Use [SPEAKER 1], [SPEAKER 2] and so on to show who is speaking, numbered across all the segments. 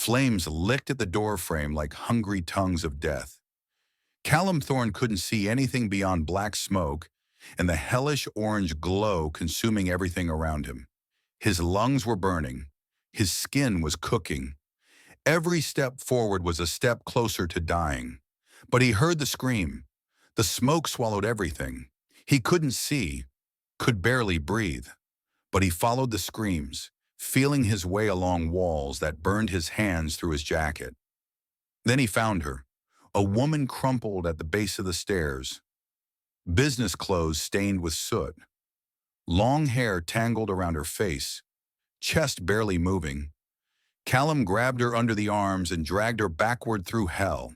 [SPEAKER 1] Flames licked at the door frame like hungry tongues of death. Callum Thorne couldn't see anything beyond black smoke and the hellish orange glow consuming everything around him. His lungs were burning. His skin was cooking. Every step forward was a step closer to dying. But he heard the scream. The smoke swallowed everything. He couldn't see, could barely breathe. But he followed the screams, feeling his way along walls that burned his hands through his jacket. Then he found her, a woman crumpled at the base of the stairs, business clothes stained with soot, long hair tangled around her face, chest barely moving. Callum grabbed her under the arms and dragged her backward through hell.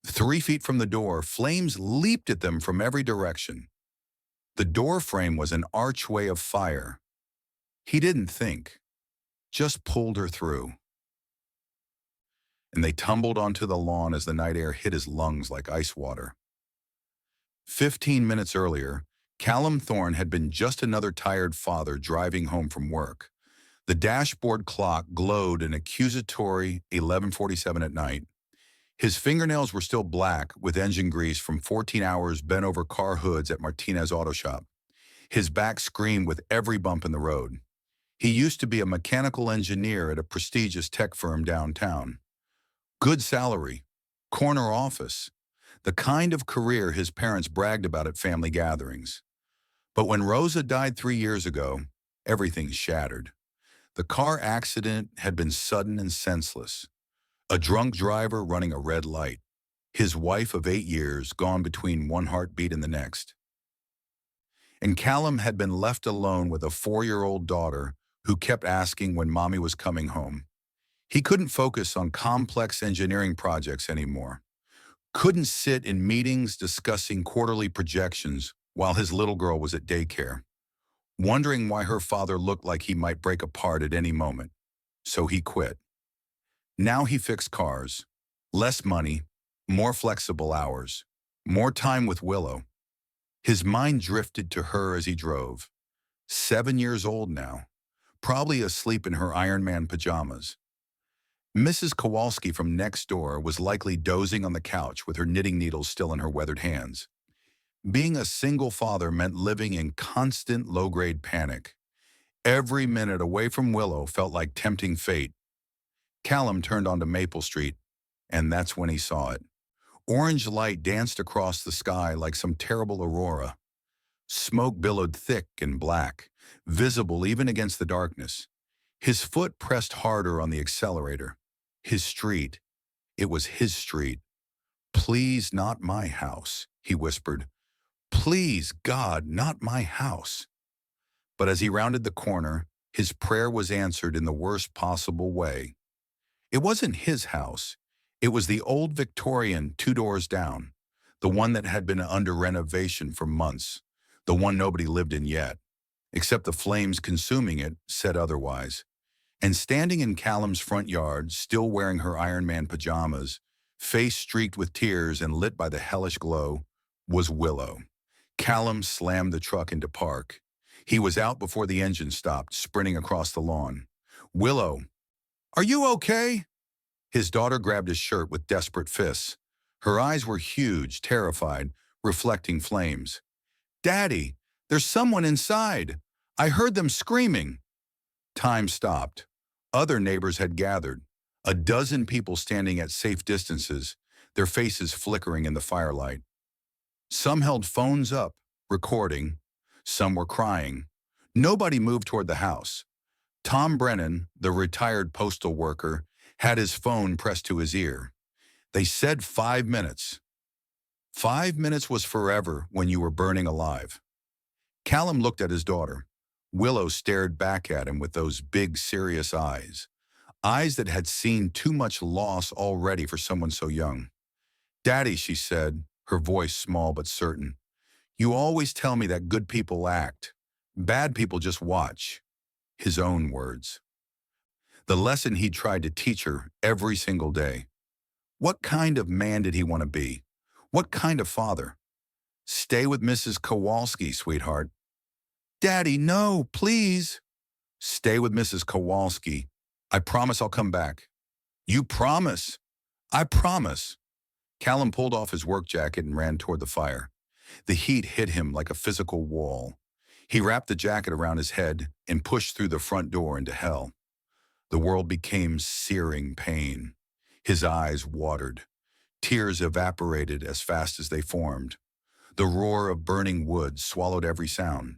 [SPEAKER 1] 3 feet from the door, flames leaped at them from every direction. The door frame was an archway of fire. He didn't think, just pulled her through. And they tumbled onto the lawn as the night air hit his lungs like ice water. 15 minutes earlier, Callum Thorne had been just another tired father driving home from work. The dashboard clock glowed an accusatory 11:47 at night. His fingernails were still black with engine grease from 14 hours bent over car hoods at Martinez Auto Shop. His back screamed with every bump in the road. He used to be a mechanical engineer at a prestigious tech firm downtown. Good salary, corner office, the kind of career his parents bragged about at family gatherings. But when Rosa died 3 years ago, everything shattered. The car accident had been sudden and senseless. A drunk driver running a red light. His wife of 8 years gone between one heartbeat and the next. And Callum had been left alone with a 4-year-old daughter who kept asking when mommy was coming home. He couldn't focus on complex engineering projects anymore. Couldn't sit in meetings discussing quarterly projections while his little girl was at daycare, wondering why her father looked like he might break apart at any moment. So he quit. Now he fixed cars. Less money, more flexible hours, more time with Willow. His mind drifted to her as he drove. 7 years old now, probably asleep in her Iron Man pajamas. Mrs. Kowalski from next door was likely dozing on the couch with her knitting needles still in her weathered hands. Being a single father meant living in constant low-grade panic. Every minute away from Willow felt like tempting fate. Callum turned onto Maple Street, and that's when he saw it. Orange light danced across the sky like some terrible aurora. Smoke billowed thick and black, visible even against the darkness. His foot pressed harder on the accelerator. His street. It was his street. "Please, not my house," he whispered. "Please, God, not my house." But as he rounded the corner, his prayer was answered in the worst possible way. It wasn't his house. It was the old Victorian 2 doors down, the one that had been under renovation for months, the one nobody lived in yet, except the flames consuming it said otherwise. And standing in Callum's front yard, still wearing her Iron Man pajamas, face streaked with tears and lit by the hellish glow, was Willow. Callum slammed the truck into park. He was out before the engine stopped, sprinting across the lawn. "Willow, are you okay?" His daughter grabbed his shirt with desperate fists. Her eyes were huge, terrified, reflecting flames. "Daddy, there's someone inside. I heard them screaming." Time stopped. Other neighbors had gathered, a dozen people standing at safe distances, their faces flickering in the firelight. Some held phones up, recording. Some were crying. Nobody moved toward the house. Tom Brennan, the retired postal worker, had his phone pressed to his ear. They said 5 minutes. 5 minutes was forever when you were burning alive. Callum looked at his daughter. Willow stared back at him with those big, serious eyes. Eyes that had seen too much loss already for someone so young. "Daddy," she said, her voice small but certain, "you always tell me that good people act. Bad people just watch." His own words. The lesson he tried to teach her every single day. What kind of man did he want to be? What kind of father? "Stay with Mrs. Kowalski, sweetheart." "Daddy, no, please." "Stay with Mrs. Kowalski. I promise I'll come back." You promise? I promise. Callum pulled off his work jacket and ran toward the fire. The heat hit him like a physical wall. He wrapped the jacket around his head and pushed through the front door into hell. The world became searing pain. His eyes watered. Tears evaporated as fast as they formed. The roar of burning wood swallowed every sound.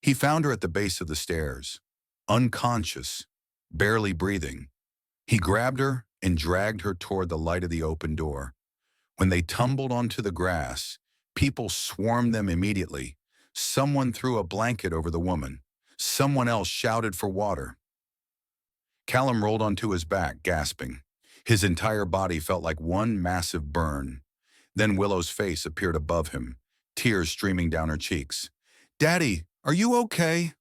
[SPEAKER 1] He found her at the base of the stairs, unconscious, barely breathing. He grabbed her and dragged her toward the light of the open door. When they tumbled onto the grass, people swarmed them immediately. Someone threw a blanket over the woman. Someone else shouted for water. Callum rolled onto his back, gasping. His entire body felt like one massive burn. Then Willow's face appeared above him, tears streaming down her cheeks. "Daddy, are you okay?"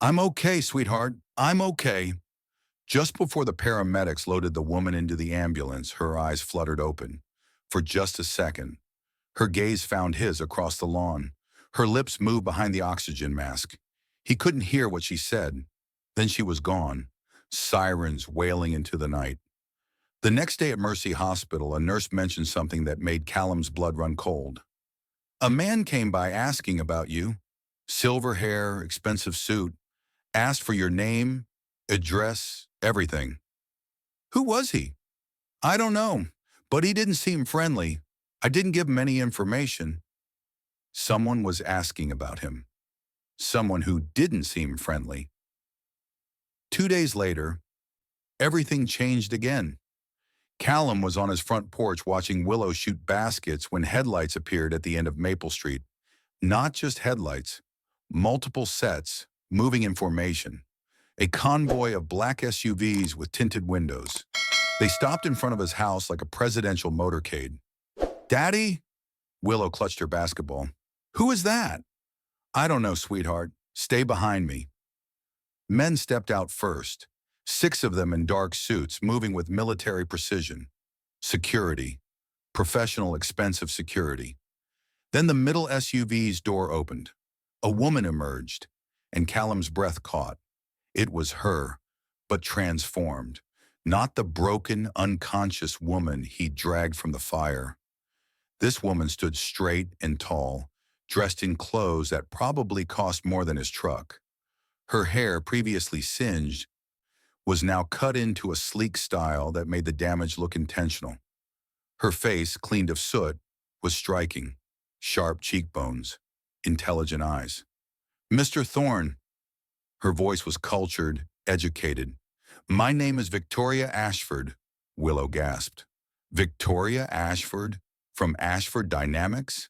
[SPEAKER 1] "I'm okay, sweetheart. I'm okay." Just before the paramedics loaded the woman into the ambulance, her eyes fluttered open. For just a second, her gaze found his across the lawn. Her lips moved behind the oxygen mask. He couldn't hear what she said. Then she was gone, sirens wailing into the night. The next day at Mercy Hospital, a nurse mentioned something that made Callum's blood run cold. "A man came by asking about you. Silver hair, expensive suit. Asked for your name, address, everything." "Who was he?" "I don't know, but he didn't seem friendly. I didn't give him any information." Someone was asking about him. Someone who didn't seem friendly. 2 days later, everything changed again. Callum was on his front porch watching Willow shoot baskets when headlights appeared at the end of Maple Street. Not just headlights, multiple sets, moving in formation. A convoy of black SUVs with tinted windows. They stopped in front of his house like a presidential motorcade. "Daddy?" Willow clutched her basketball. "Who is that?" "I don't know, sweetheart. Stay behind me." Men stepped out first, 6 of them in dark suits, moving with military precision. Security. Professional, expensive security. Then the middle SUV's door opened. A woman emerged, and Callum's breath caught. It was her, but transformed. Not the broken, unconscious woman he dragged from the fire. This woman stood straight and tall, dressed in clothes that probably cost more than his truck. Her hair, previously singed, was now cut into a sleek style that made the damage look intentional. Her face, cleaned of soot, was striking. Sharp cheekbones, intelligent eyes. "Mr. Thorne." Her voice was cultured, educated. "My name is Victoria Ashford," Willow gasped. "Victoria Ashford? From Ashford Dynamics?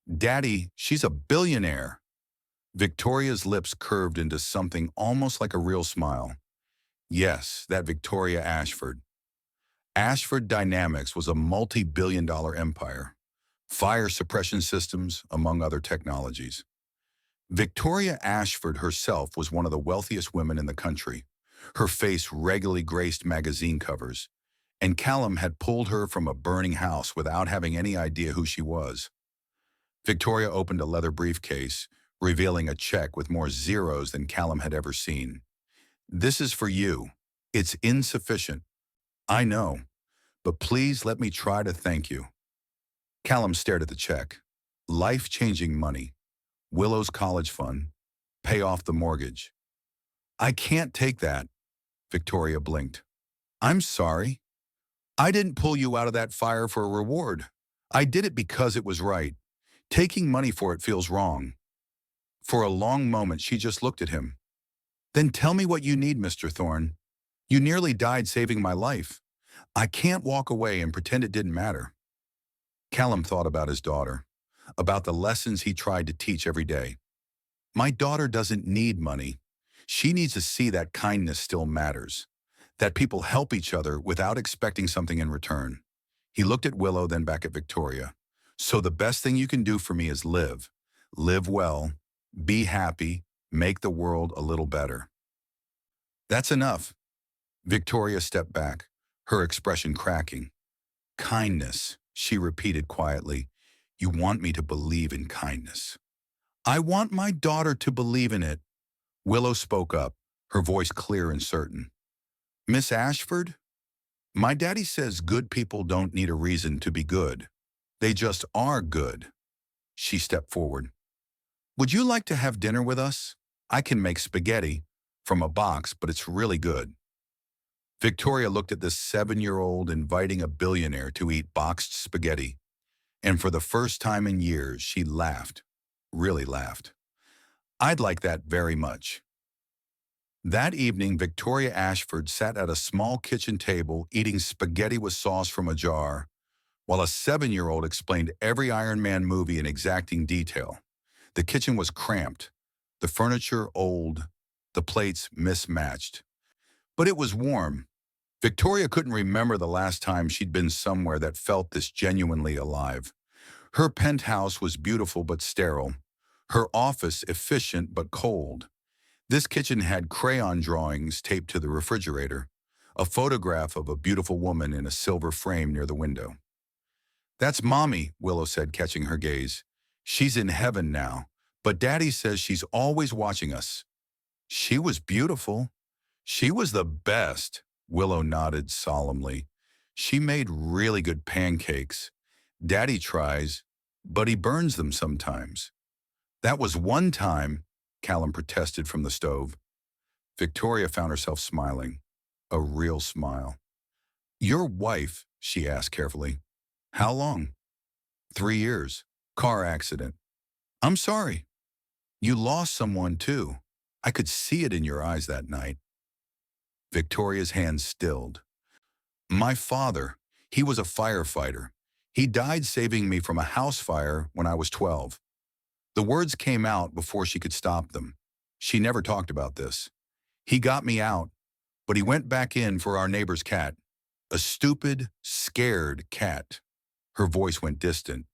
[SPEAKER 1] Daddy, she's a billionaire." Victoria's lips curved into something almost like a real smile. Yes, that Victoria Ashford. Ashford Dynamics was a multi-billion-dollar empire. Fire suppression systems, among other technologies. Victoria Ashford herself was one of the wealthiest women in the country. Her face regularly graced magazine covers, and Callum had pulled her from a burning house without having any idea who she was. Victoria opened a leather briefcase, revealing a check with more zeros than Callum had ever seen. "This is for you. It's insufficient. I know, but please let me try to thank you." Callum stared at the check. Life-changing money. Willow's college fund. Pay off the mortgage. "I can't take that," Victoria blinked. "I'm sorry. I didn't pull you out of that fire for a reward. I did it because it was right. Taking money for it feels wrong." For a long moment, she just looked at him. "Then tell me what you need, Mr. Thorne. You nearly died saving my life. I can't walk away and pretend it didn't matter." Callum thought about his daughter, about the lessons he tried to teach every day. "My daughter doesn't need money. She needs to see that kindness still matters, that people help each other without expecting something in return." He looked at Willow, then back at Victoria. "So the best thing you can do for me is live. Live well, be happy, make the world a little better." "That's enough." Victoria stepped back, her expression cracking. "Kindness," she repeated quietly. "You want me to believe in kindness." "I want my daughter to believe in it." Willow spoke up, her voice clear and certain. "Miss Ashford?" My daddy says good people don't need a reason to be good. They just are good. She stepped forward. Would you like to have dinner with us? I can make spaghetti from a box, but it's really good. Victoria looked at this 7-year-old inviting a billionaire to eat boxed spaghetti, and for the first time in years, she laughed, really laughed. I'd like that very much. That evening, Victoria Ashford sat at a small kitchen table eating spaghetti with sauce from a jar, while a 7-year-old explained every Iron Man movie in exacting detail. The kitchen was cramped, the furniture old, the plates mismatched. But it was warm. Victoria couldn't remember the last time she'd been somewhere that felt this genuinely alive. Her penthouse was beautiful but sterile. Her office efficient but cold. This kitchen had crayon drawings taped to the refrigerator, a photograph of a beautiful woman in a silver frame near the window. That's Mommy, Willow said, catching her gaze. She's in heaven now, but Daddy says she's always watching us. She was beautiful. She was the best, Willow nodded solemnly. She made really good pancakes. Daddy tries, but he burns them sometimes. That was one time, Callum protested from the stove. Victoria found herself smiling, a real smile. Your wife, she asked carefully. How long? 3 years. Car accident. I'm sorry. You lost someone too. I could see it in your eyes that night. Victoria's hands stilled. My father, he was a firefighter. He died saving me from a house fire when I was 12. The words came out before she could stop them. She never talked about this. He got me out, but he went back in for our neighbor's cat. A stupid, scared cat. Her voice went distant.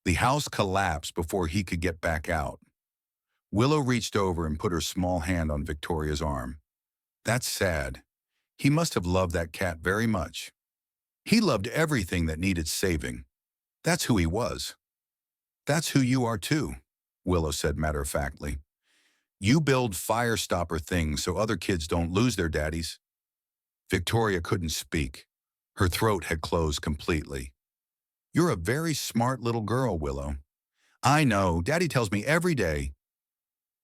[SPEAKER 1] The house collapsed before he could get back out. Willow reached over and put her small hand on Victoria's arm. That's sad. He must have loved that cat very much. He loved everything that needed saving. That's who he was. That's who you are too, Willow said matter-of-factly. You build fire-stopper things so other kids don't lose their daddies. Victoria couldn't speak. Her throat had closed completely. You're a very smart little girl, Willow. I know, Daddy tells me every day.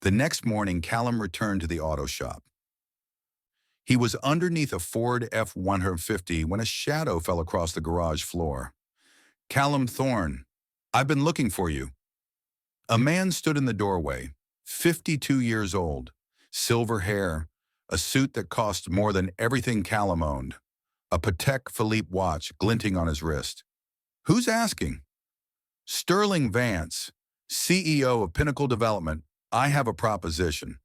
[SPEAKER 1] The next morning, Callum returned to the auto shop. He was underneath a Ford F-150 when a shadow fell across the garage floor. Callum Thorne, I've been looking for you. A man stood in the doorway, 52 years old, silver hair, a suit that cost more than everything Callum owned, a Patek Philippe watch glinting on his wrist. Who's asking? Sterling Vance, CEO of Pinnacle Development. I have a proposition.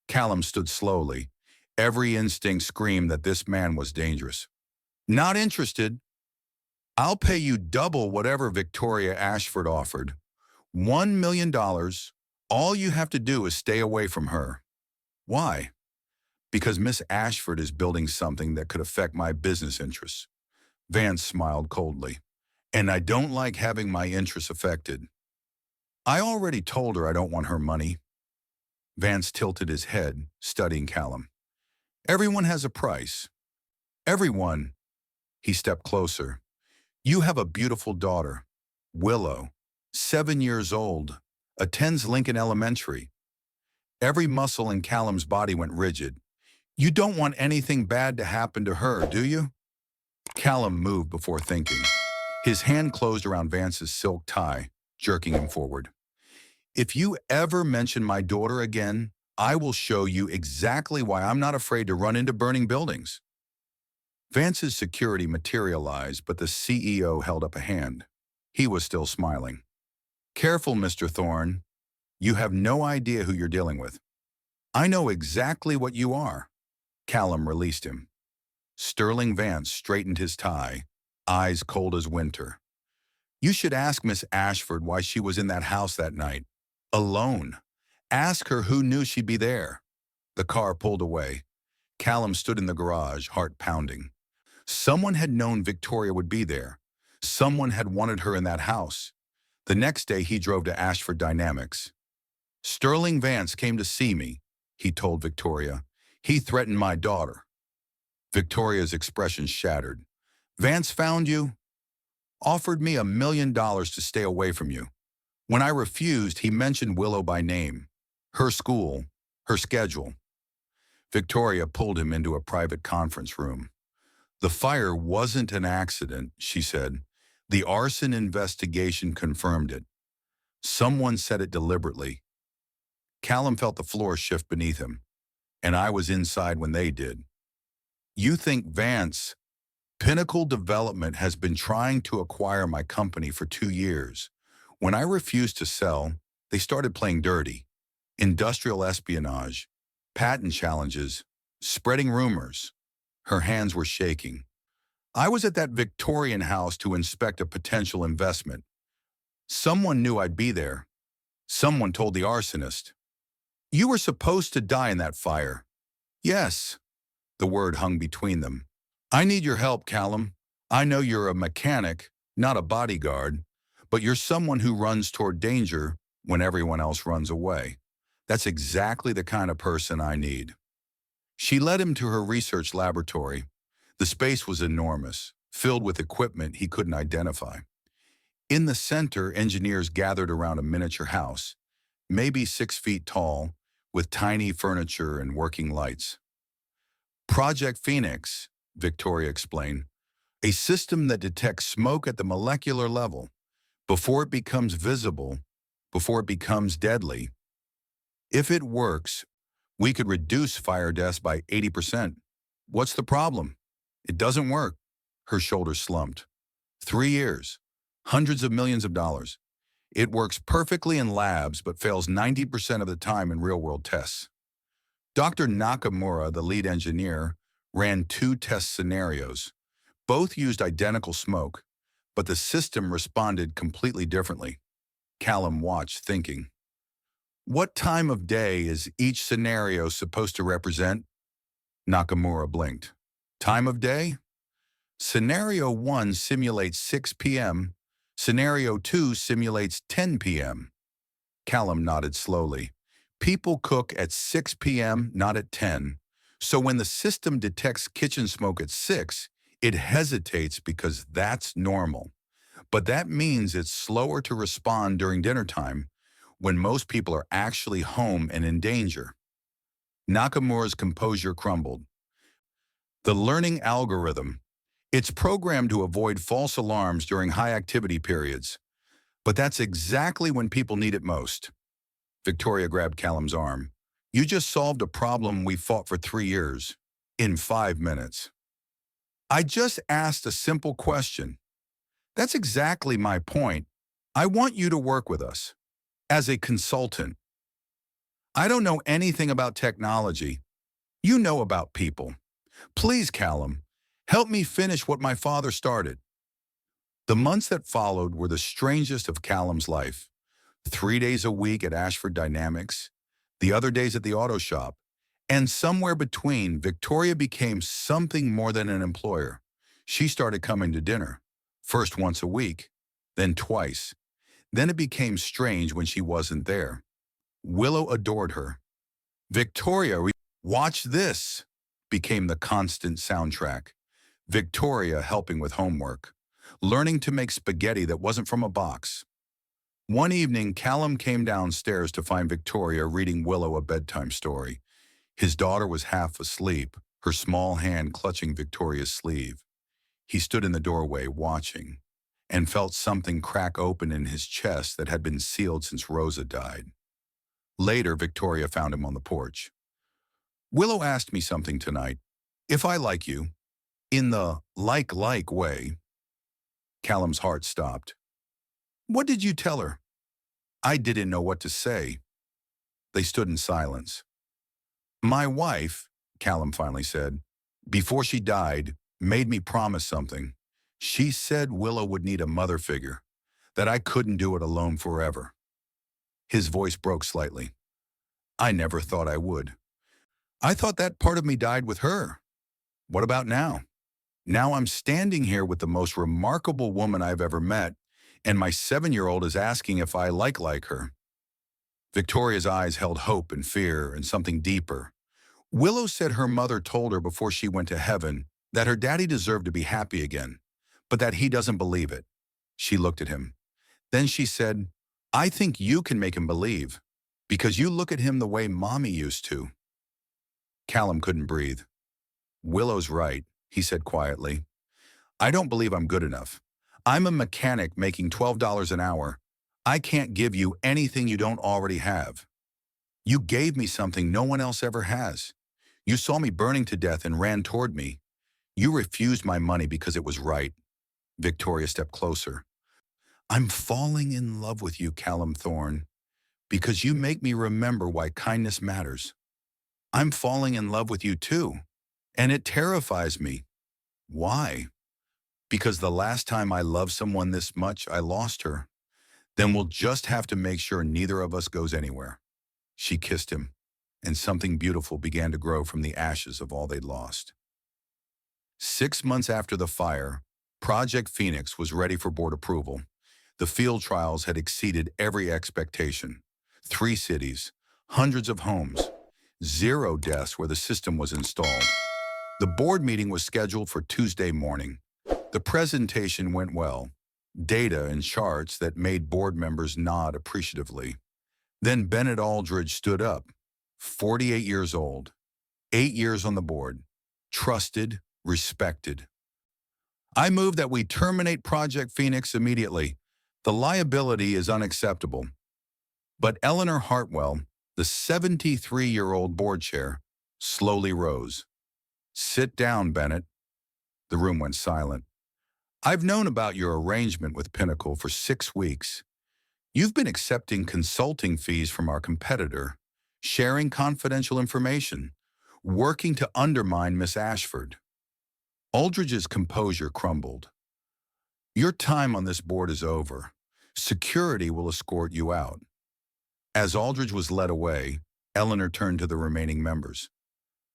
[SPEAKER 1] Callum stood slowly. Every instinct screamed that this man was dangerous. Not interested. I'll pay you double whatever Victoria Ashford offered. $1 million. All you have to do is stay away from her. Why? Because Miss Ashford is building something that could affect my business interests. Vance smiled coldly. And I don't like having my interests affected. I already told her I don't want her money. Vance tilted his head, studying Callum. Everyone has a price. Everyone. He stepped closer. You have a beautiful daughter, Willow, 7 years old, attends Lincoln Elementary. Every muscle in Callum's body went rigid. You don't want anything bad to happen to her, do you? Callum moved before thinking. His hand closed around Vance's silk tie, jerking him forward. If you ever mention my daughter again, I will show you exactly why I'm not afraid to run into burning buildings. Vance's security materialized, but the CEO held up a hand. He was still smiling. Careful, Mr. Thorne. You have no idea who you're dealing with. I know exactly what you are. Callum released him. Sterling Vance straightened his tie, eyes cold as winter. You should ask Miss Ashford why she was in that house that night. Alone. Ask her who knew she'd be there. The car pulled away. Callum stood in the garage, heart pounding. Someone had known Victoria would be there. Someone had wanted her in that house. The next day, he drove to Ashford Dynamics. Sterling Vance came to see me, he told Victoria. He threatened my daughter. Victoria's expression shattered. Vance found you, offered me $1 million to stay away from you. When I refused, he mentioned Willow by name, her school, her schedule. Victoria pulled him into a private conference room. The fire wasn't an accident, she said. The arson investigation confirmed it. Someone said it deliberately. Callum felt the floor shift beneath him, and I was inside when they did. You think Vance, Pinnacle Development has been trying to acquire my company for 2 years. When I refused to sell, they started playing dirty. Industrial espionage, patent challenges, spreading rumors. Her hands were shaking. I was at that Victorian house to inspect a potential investment. Someone knew I'd be there. Someone told the arsonist. You were supposed to die in that fire. Yes. The word hung between them. I need your help, Callum. I know you're a mechanic, not a bodyguard, but you're someone who runs toward danger when everyone else runs away. That's exactly the kind of person I need. She led him to her research laboratory. The space was enormous, filled with equipment he couldn't identify. In the center, engineers gathered around a miniature house, maybe 6 feet tall, with tiny furniture and working lights. Project Phoenix, Victoria explained, a system that detects smoke at the molecular level, before it becomes visible, before it becomes deadly. If it works, we could reduce fire deaths by 80%. What's the problem? It doesn't work. Her shoulders slumped. 3 years, hundreds of millions of dollars. It works perfectly in labs, but fails 90% of the time in real-world tests. Dr. Nakamura, the lead engineer, ran 2 test scenarios. Both used identical smoke, but the system responded completely differently. Callum watched, thinking. What time of day is each scenario supposed to represent? Nakamura blinked. Time of day? Scenario 1 simulates 6 p.m. Scenario 2 simulates 10 p.m. Callum nodded slowly. People cook at 6 p.m., not at 10. So when the system detects kitchen smoke at 6, it hesitates because that's normal. But that means it's slower to respond during dinner time, when most people are actually home and in danger. Nakamura's composure crumbled. The learning algorithm. It's programmed to avoid false alarms during high-activity periods. But that's exactly when people need it most. Victoria grabbed Callum's arm. You just solved a problem we fought for 3 years. In 5 minutes. I just asked a simple question. That's exactly my point. I want you to work with us. As a consultant. I don't know anything about technology. You know about people. Please, Callum, help me finish what my father started. The months that followed were the strangest of Callum's life. 3 days a week at Ashford Dynamics, the other days at the auto shop, and somewhere between, Victoria became something more than an employer. She started coming to dinner, first once a week, then twice. Then it became strange when she wasn't there. Willow adored her. Victoria, watch this, became the constant soundtrack. Victoria helping with homework, learning to make spaghetti that wasn't from a box. One evening, Callum came downstairs to find Victoria reading Willow a bedtime story. His daughter was half asleep, her small hand clutching Victoria's sleeve. He stood in the doorway watching, and felt something crack open in his chest that had been sealed since Rosa died. Later, Victoria found him on the porch. Willow asked me something tonight. If I like you, in the like way. Callum's heart stopped. What did you tell her? I didn't know what to say. They stood in silence. My wife, Callum finally said, before she died, made me promise something. She said Willow would need a mother figure, that I couldn't do it alone forever. His voice broke slightly. I never thought I would. I thought that part of me died with her. What about now? Now I'm standing here with the most remarkable woman I've ever met, and my 7-year-old is asking if I like her. Victoria's eyes held hope and fear and something deeper. Willow said her mother told her before she went to heaven, that her daddy deserved to be happy again, but that he doesn't believe it. She looked at him. Then she said, I think you can make him believe, because you look at him the way Mommy used to. Callum couldn't breathe. Willow's right, he said quietly. I don't believe I'm good enough. I'm a mechanic making $12 an hour. I can't give you anything you don't already have. You gave me something no one else ever has. You saw me burning to death and ran toward me. You refused my money because it was right. Victoria stepped closer. I'm falling in love with you, Callum Thorne, because you make me remember why kindness matters. I'm falling in love with you too, and it terrifies me. Why? Because the last time I loved someone this much, I lost her. Then we'll just have to make sure neither of us goes anywhere. She kissed him, and something beautiful began to grow from the ashes of all they'd lost. 6 months after the fire, Project Phoenix was ready for board approval. The field trials had exceeded every expectation. 3 cities, hundreds of homes, 0 deaths where the system was installed. The board meeting was scheduled for Tuesday morning. The presentation went well, data and charts that made board members nod appreciatively. Then Bennett Aldridge stood up, 48 years old, 8 years on the board, trusted, respected. I move that we terminate Project Phoenix immediately. The liability is unacceptable. But Eleanor Hartwell, the 73-year-old board chair, slowly rose. Sit down, Bennett. The room went silent. I've known about your arrangement with Pinnacle for 6 weeks. You've been accepting consulting fees from our competitor, sharing confidential information, working to undermine Miss Ashford. Aldridge's composure crumbled. Your time on this board is over. Security will escort you out. As Aldridge was led away, Eleanor turned to the remaining members.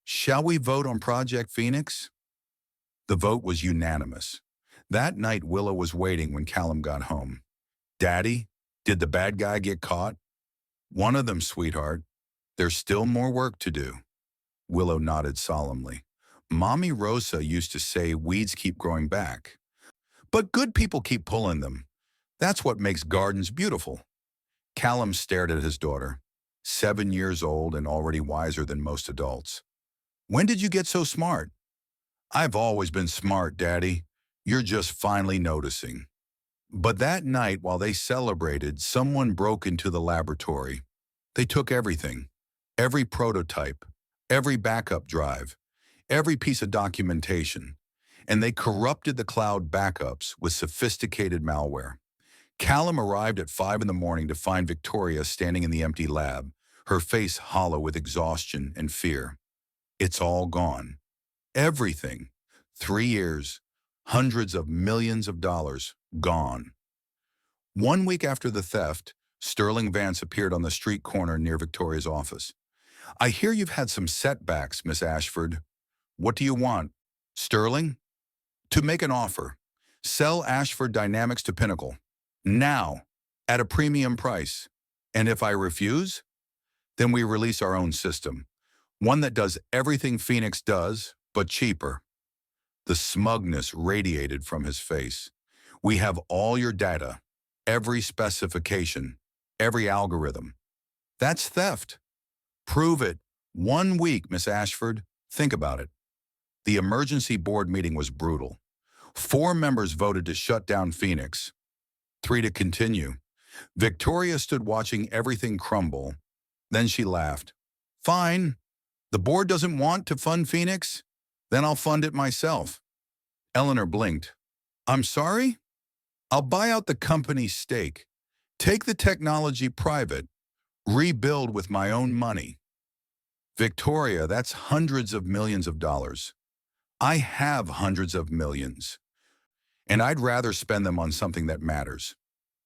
[SPEAKER 1] Shall we vote on Project Phoenix? The vote was unanimous. That night, Willow was waiting when Callum got home. Daddy, did the bad guy get caught? One of them, sweetheart. There's still more work to do. Willow nodded solemnly. Mommy Rosa used to say weeds keep growing back. But good people keep pulling them. That's what makes gardens beautiful. Callum stared at his daughter, 7 years old and already wiser than most adults. When did you get so smart? I've always been smart, Daddy. You're just finally noticing. But that night, while they celebrated, someone broke into the laboratory. They took everything, every prototype, every backup drive, every piece of documentation, and they corrupted the cloud backups with sophisticated malware. Callum arrived at 5 in the morning to find Victoria standing in the empty lab, her face hollow with exhaustion and fear. It's all gone. Everything. 3 years, hundreds of millions of dollars, gone. 1 week after the theft, Sterling Vance appeared on the street corner near Victoria's office. I hear you've had some setbacks, Miss Ashford. What do you want? Sterling? To make an offer. Sell Ashford Dynamics to Pinnacle. Now, at a premium price. And if I refuse, then we release our own system. One that does everything Phoenix does, but cheaper. The smugness radiated from his face. We have all your data, every specification, every algorithm. That's theft. Prove it. 1 week, Miss Ashford. Think about it. The emergency board meeting was brutal. 4 members voted to shut down Phoenix, 3 to continue. Victoria stood watching everything crumble. Then she laughed. Fine. The board doesn't want to fund Phoenix? Then I'll fund it myself. Eleanor blinked. I'm sorry? I'll buy out the company's stake, take the technology private, rebuild with my own money. Victoria, that's hundreds of millions of dollars. I have hundreds of millions, and I'd rather spend them on something that matters.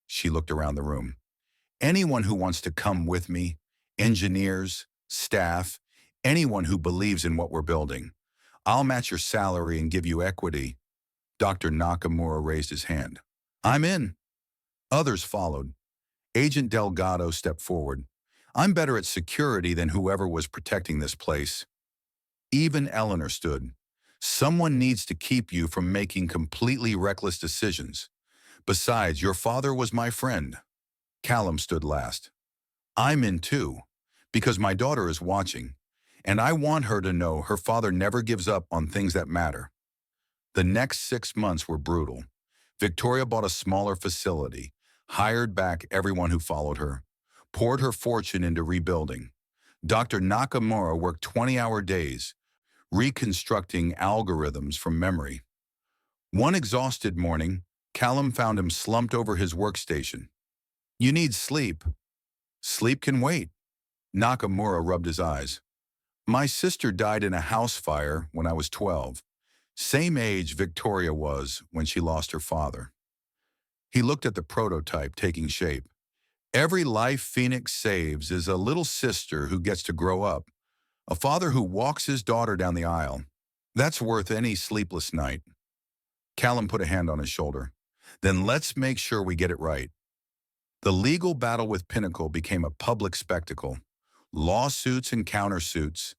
[SPEAKER 1] She looked around the room. Anyone who wants to come with me, engineers, staff, anyone who believes in what we're building. I'll match your salary and give you equity. Dr. Nakamura raised his hand. I'm in. Others followed. Agent Delgado stepped forward. I'm better at security than whoever was protecting this place. Even Eleanor stood. Someone needs to keep you from making completely reckless decisions. Besides, your father was my friend. Callum stood last. I'm in too, because my daughter is watching, and I want her to know her father never gives up on things that matter. The next 6 months were brutal. Victoria bought a smaller facility, hired back everyone who followed her, poured her fortune into rebuilding. Dr. Nakamura worked 20-hour days, reconstructing algorithms from memory. One exhausted morning, Callum found him slumped over his workstation. You need sleep. Sleep can wait. Nakamura rubbed his eyes. My sister died in a house fire when I was 12. Same age Victoria was when she lost her father. He looked at the prototype taking shape. Every life Phoenix saves is a little sister who gets to grow up, a father who walks his daughter down the aisle. That's worth any sleepless night. Callum put a hand on his shoulder. Then let's make sure we get it right. The legal battle with Pinnacle became a public spectacle. Lawsuits and countersuits,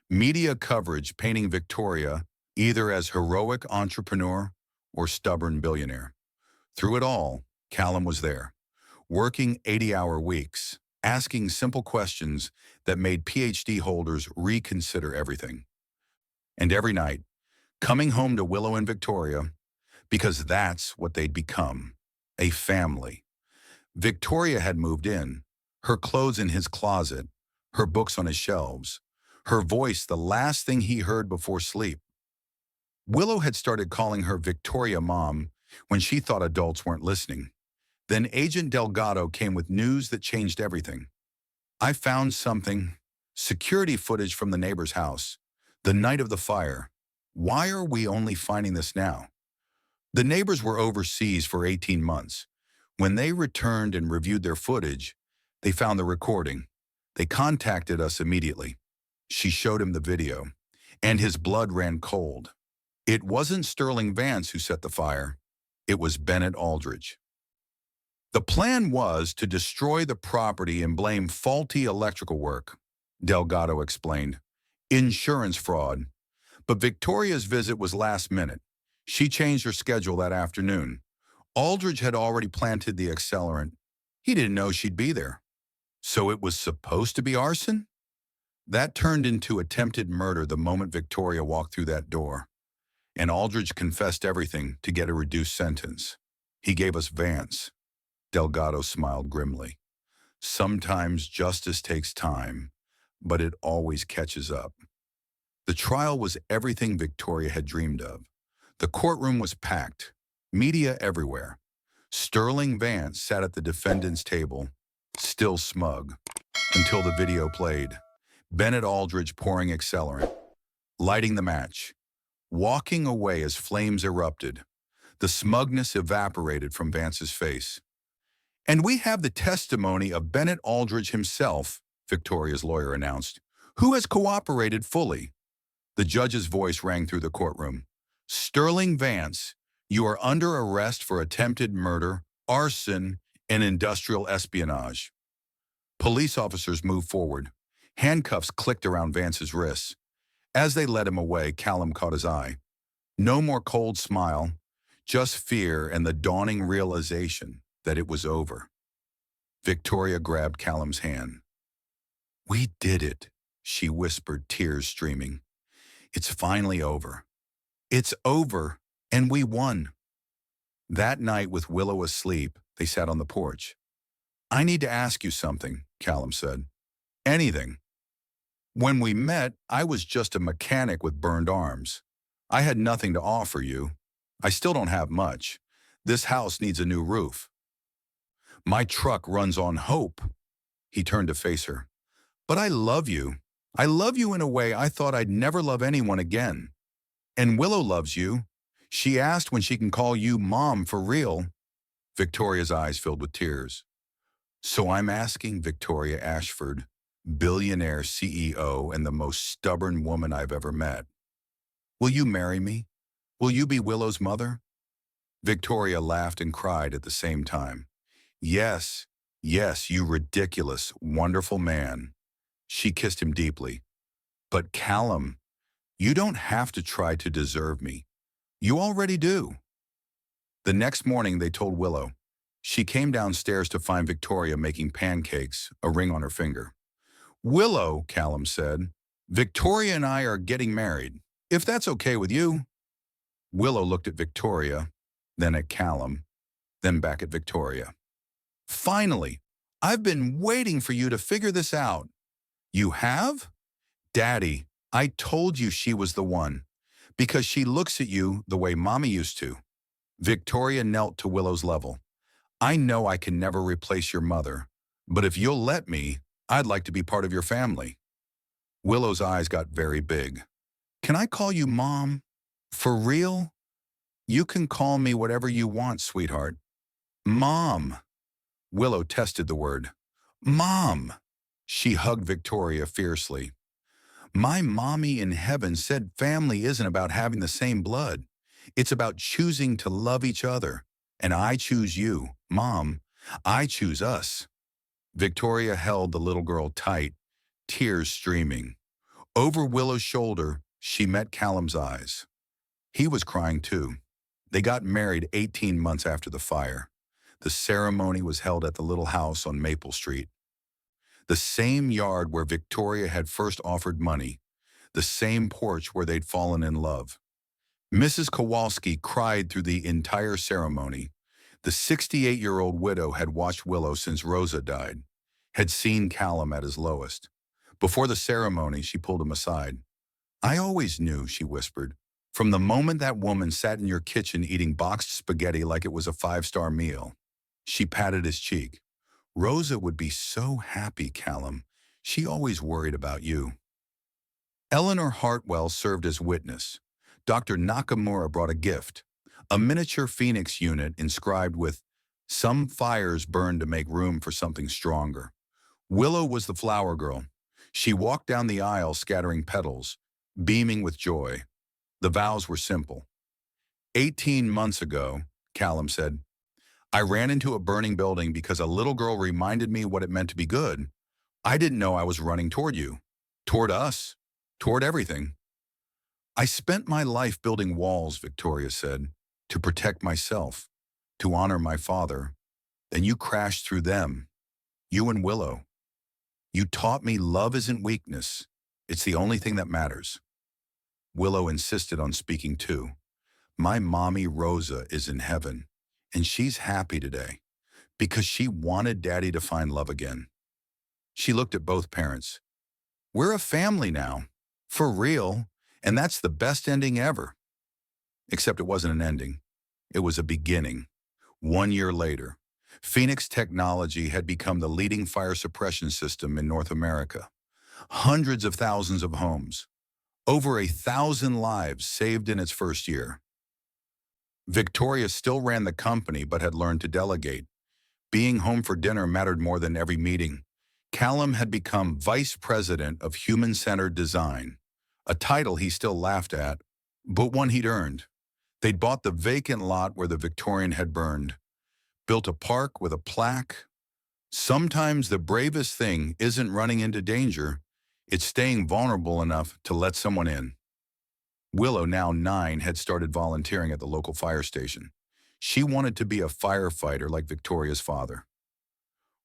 [SPEAKER 1] media coverage painting Victoria either as heroic entrepreneur or stubborn billionaire. Through it all, Callum was there, working 80-hour weeks, asking simple questions that made PhD holders reconsider everything. And every night, coming home to Willow and Victoria, because that's what they'd become, a family. Victoria had moved in, her clothes in his closet, her books on his shelves, her voice the last thing he heard before sleep. Willow had started calling her Victoria Mom when she thought adults weren't listening. Then Agent Delgado came with news that changed everything. I found something, security footage from the neighbor's house, the night of the fire. Why are we only finding this now? The neighbors were overseas for 18 months. When they returned and reviewed their footage, they found the recording. They contacted us immediately. She showed him the video, and his blood ran cold. It wasn't Sterling Vance who set the fire. It was Bennett Aldridge. The plan was to destroy the property and blame faulty electrical work, Delgado explained. Insurance fraud. But Victoria's visit was last minute. She changed her schedule that afternoon. Aldridge had already planted the accelerant. He didn't know she'd be there. So it was supposed to be arson? That turned into attempted murder the moment Victoria walked through that door. And Aldridge confessed everything to get a reduced sentence. He gave us Vance. Delgado smiled grimly. Sometimes justice takes time, but it always catches up. The trial was everything Victoria had dreamed of. The courtroom was packed, media everywhere. Sterling Vance sat at the defendant's table, still smug, until the video played. Bennett Aldridge pouring accelerant, lighting the match, walking away as flames erupted. The smugness evaporated from Vance's face. And we have the testimony of Bennett Aldridge himself, Victoria's lawyer announced, who has cooperated fully. The judge's voice rang through the courtroom. Sterling Vance, you are under arrest for attempted murder, arson, and industrial espionage. Police officers moved forward. Handcuffs clicked around Vance's wrists. As they led him away, Callum caught his eye. No more cold smile, just fear and the dawning realization that it was over. Victoria grabbed Callum's hand. We did it, she whispered, tears streaming. It's finally over. It's over, and we won. That night, with Willow asleep, they sat on the porch. I need to ask you something, Callum said. Anything. When we met, I was just a mechanic with burned arms. I had nothing to offer you. I still don't have much. This house needs a new roof. My truck runs on hope. He turned to face her. But I love you. I love you in a way I thought I'd never love anyone again. And Willow loves you. She asked when she can call you Mom for real. Victoria's eyes filled with tears. So I'm asking Victoria Ashford, billionaire CEO and the most stubborn woman I've ever met. Will you marry me? Will you be Willow's mother? Victoria laughed and cried at the same time. Yes, yes, you ridiculous, wonderful man. She kissed him deeply. But Callum, You don't have to try to deserve me. You already do. The next morning, they told Willow. She came downstairs to find Victoria making pancakes, a ring on her finger. Willow, Callum said, Victoria and I are getting married, if that's okay with you. Willow looked at Victoria, then at Callum, then back at Victoria. Finally, I've been waiting for you to figure this out. You have? Daddy, I told you she was the one, because she looks at you the way Mommy used to. Victoria knelt to Willow's level. I know I can never replace your mother, but if you'll let me, I'd like to be part of your family. Willow's eyes got very big. Can I call you Mom? For real? You can call me whatever you want, sweetheart. Mom. Willow tested the word. Mom. She hugged Victoria fiercely. My mommy in heaven said family isn't about having the same blood. It's about choosing to love each other. And I choose you, Mom. I choose us. Victoria held the little girl tight, tears streaming. Over Willow's shoulder, she met Callum's eyes. He was crying too. They got married 18 months after the fire. The ceremony was held at the little house on Maple Street. The same yard where Victoria had first offered money. The same porch where they'd fallen in love. Mrs. Kowalski cried through the entire ceremony. The 68-year-old widow had watched Willow since Rosa died, had seen Callum at his lowest. Before the ceremony, she pulled him aside. I always knew, she whispered, from the moment that woman sat in your kitchen eating boxed spaghetti like it was a five-star meal. She patted his cheek. Rosa would be so happy, Callum. She always worried about you. Eleanor Hartwell served as witness. Dr. Nakamura brought a gift, a miniature phoenix unit inscribed with, "Some fires burn to make room for something stronger." Willow was the flower girl. She walked down the aisle scattering petals, beaming with joy. The vows were simple. 18 months ago, Callum said, I ran into a burning building because a little girl reminded me what it meant to be good. I didn't know I was running toward you, toward us, toward everything. I spent my life building walls, Victoria said, to protect myself, to honor my father. Then you crashed through them, you and Willow. You taught me love isn't weakness. It's the only thing that matters. Willow insisted on speaking too. My mommy Rosa is in heaven, and she's happy today because she wanted Daddy to find love again. She looked at both parents. We're a family now, for real, and that's the best ending ever. Except it wasn't an ending. It was a beginning. 1 year later, Phoenix Technology had become the leading fire suppression system in North America. Hundreds of thousands of homes. Over 1,000 lives saved in its first year. Victoria still ran the company but had learned to delegate. Being home for dinner mattered more than every meeting. Callum had become Vice President of Human-Centered Design, a title he still laughed at, but one he'd earned. They'd bought the vacant lot where the Victorian had burned, built a park with a plaque. Sometimes the bravest thing isn't running into danger, it's staying vulnerable enough to let someone in. Willow, now 9, had started volunteering at the local fire station. She wanted to be a firefighter like Victoria's father.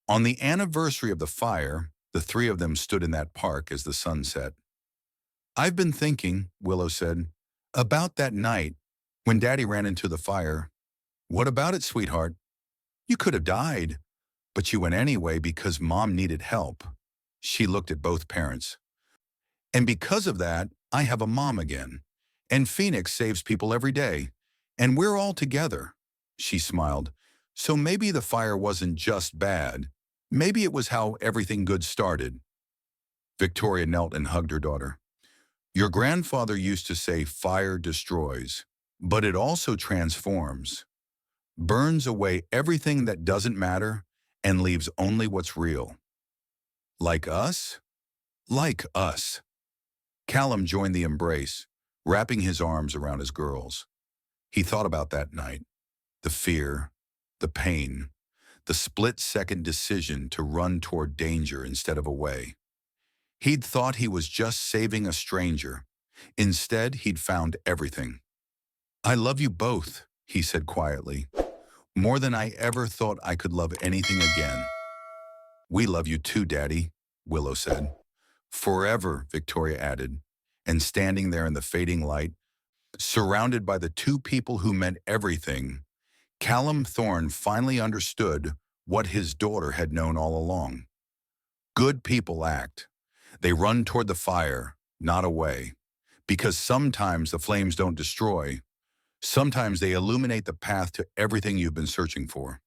[SPEAKER 1] On the anniversary of the fire, the three of them stood in that park as the sun set. I've been thinking, Willow said, about that night when Daddy ran into the fire. What about it, sweetheart? You could have died, but you went anyway because Mom needed help. She looked at both parents. And because of that, I have a mom again. And Phoenix saves people every day. And we're all together. She smiled. So maybe the fire wasn't just bad. Maybe it was how everything good started. Victoria knelt and hugged her daughter. Your grandfather used to say fire destroys, but it also transforms. Burns away everything that doesn't matter and leaves only what's real. Like us? Like us. Callum joined the embrace, wrapping his arms around his girls. He thought about that night, the fear, the pain, the split-second decision to run toward danger instead of away. He'd thought he was just saving a stranger, Instead, he'd found everything. "I love you both," he said quietly. "More than I ever thought I could love anything again." "We love you too, Daddy," Willow said. "Forever," Victoria added. And standing there in the fading light, surrounded by the two people who meant everything, Callum Thorne finally understood what his daughter had known all along. Good people act. They run toward the fire, not away. Because sometimes the flames don't destroy. Sometimes they illuminate the path to everything you've been searching for.